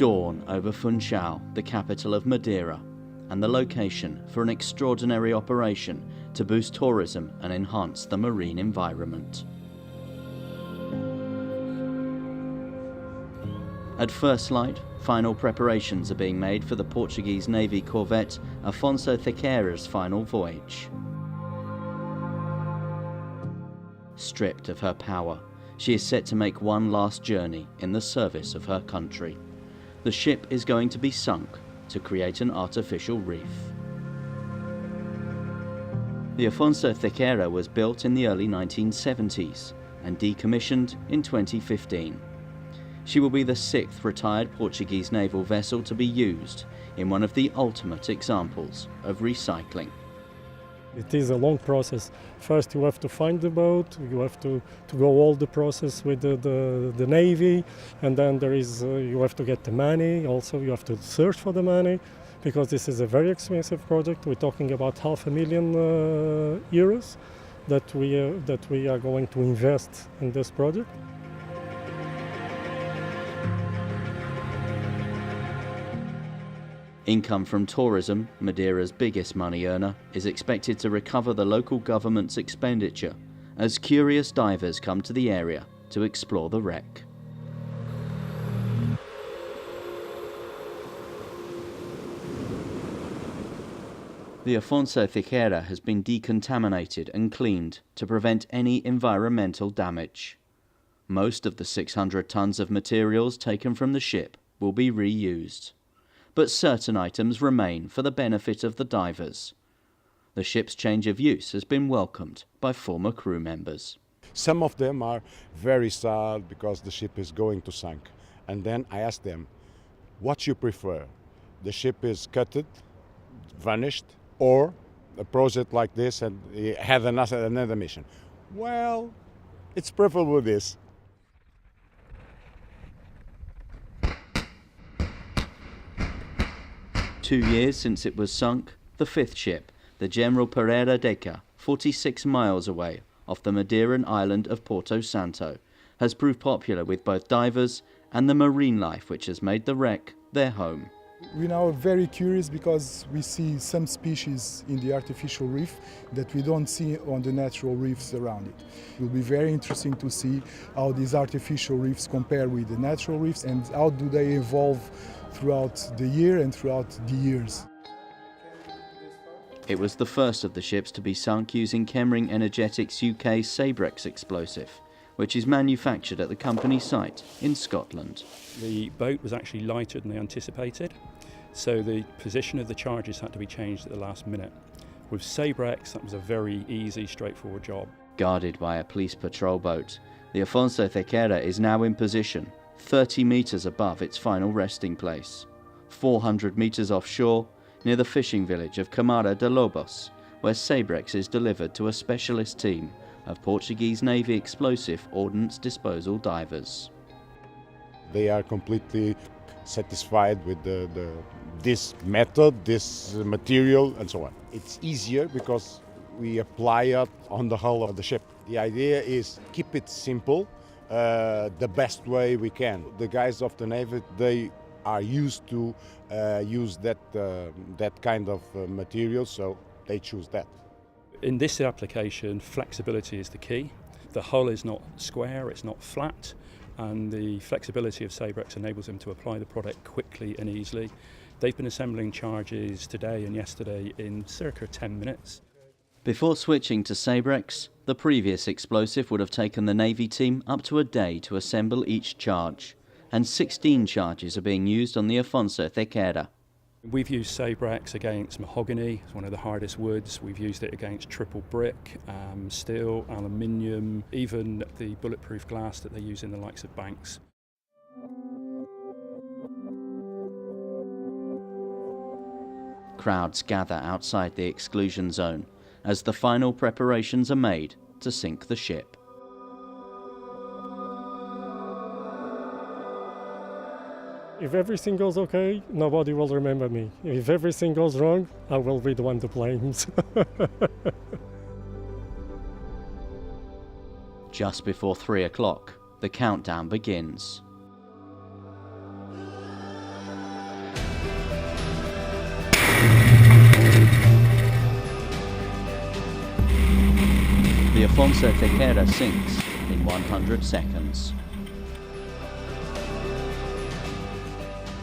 dawn over Funchal, the capital of Madeira, and the location for an extraordinary operation to boost tourism and enhance the marine environment. At first light, final preparations are being made for the Portuguese Navy corvette Afonso Cerqueira's final voyage. Stripped of her power, she is set to make one last journey in the service of her country. The ship is going to be sunk to create an artificial reef. The Afonso Cerqueira was built in the early 1970s and decommissioned in 2015. She will be the 6th retired Portuguese naval vessel to be used in one of the ultimate examples of recycling. It is a long process. First you have to find the boat, you have to go all the process with the Navy, and then you have to get the money, also you have to search for the money, because this is a very expensive project. We're talking about €500,000 that we are going to invest in this project. Income from tourism, Madeira's biggest money earner, is expected to recover the local government's expenditure as curious divers come to the area to explore the wreck. The Afonso Cerqueira has been decontaminated and cleaned to prevent any environmental damage. Most of the 600 tons of materials taken from the ship will be reused, but certain items remain for the benefit of the divers. The ship's change of use has been welcomed by former crew members. Some of them are very sad because the ship is going to sink. And then I ask them, what you prefer? The ship is gutted, vanished, or a project like this and had another mission? Well, it's preferable this. 2 years since it was sunk, the 5th ship, the General Pereira Deca, 46 miles away off the Madeiran island of Porto Santo, has proved popular with both divers and the marine life which has made the wreck their home. We now are very curious because we see some species in the artificial reef that we don't see on the natural reefs around it. It will be very interesting to see how these artificial reefs compare with the natural reefs and how do they evolve throughout the year and throughout the years. It was the first of the ships to be sunk using Chemring Energetics UK Sabrex explosive, which is manufactured at the company site in Scotland. The boat was actually lighter than they anticipated, so the position of the charges had to be changed at the last minute. With Sabrex, that was a very easy, straightforward job. Guarded by a police patrol boat, the Afonso Cerqueira is now in position 30 metres above its final resting place, 400 metres offshore near the fishing village of Camara de Lobos, where Sabrex is delivered to a specialist team of Portuguese Navy explosive ordnance disposal divers. They are completely satisfied with this method, this material and so on. It's easier because we apply it on the hull of the ship. The idea is keep it simple, the best way we can. The guys of the Navy, they are used to use that kind of material, so they choose that. In this application, flexibility is the key. The hull is not square, it's not flat, and the flexibility of Sabrex enables them to apply the product quickly and easily. They've been assembling charges today and yesterday in circa 10 minutes. Before switching to Sabrex, the previous explosive would have taken the Navy team up to a day to assemble each charge, and 16 charges are being used on the Afonso Cerqueira. We've used Sabrex against mahogany, it's one of the hardest woods. We've used it against triple brick, steel, aluminium, even the bulletproof glass that they use in the likes of banks. Crowds gather outside the exclusion zone as the final preparations are made to sink the ship. If everything goes okay, nobody will remember me. If everything goes wrong, I will be the one to blame. Just before 3 o'clock, the countdown begins. The Afonso Cerqueira sinks in 100 seconds.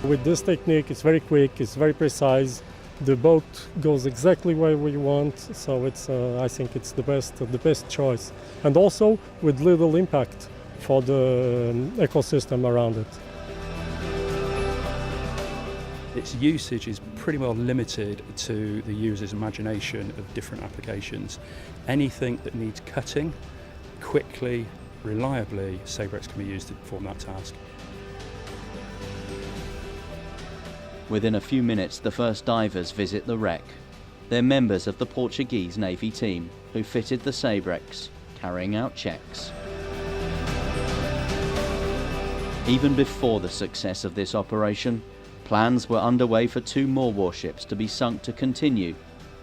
With this technique, it's very quick, it's very precise. The boat goes exactly where we want, so it's I think it's the best choice. And also with little impact for the ecosystem around it. Its usage is pretty well limited to the user's imagination of different applications. Anything that needs cutting quickly, reliably, Sabrex can be used to perform that task. Within a few minutes, the first divers visit the wreck. They're members of the Portuguese Navy team who fitted the Sabrex, carrying out checks. Even before the success of this operation, plans were underway for 2 more warships to be sunk to continue,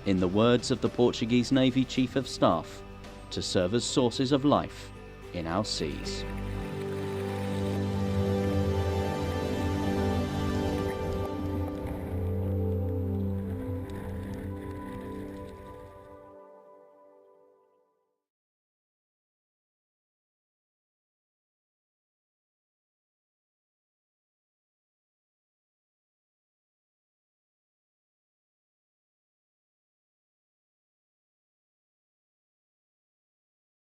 in the words of the Portuguese Navy Chief of Staff, to serve as sources of life in our seas.